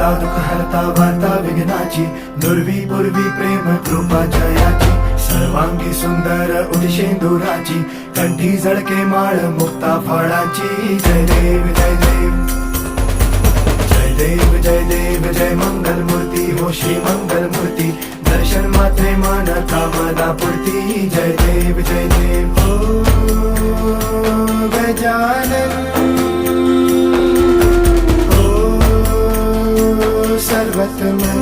हरता दुःख हरता वार्ता विघ्नाची, दुर्वी पूर्वी प्रेम कृपा जयाची, सर्वांगी सुंदर उदिशेंदुराची, कंठी झळके माळ मुक्ता फळाची. जय देव जय देव जय देव जय देव जय मंगल मूर्ती हो श्री मंगल मूर्ती, दर्शन मात्रे मन कामना पूर्ती. जय देव जय देव हो गजानन हो सर्वतमन.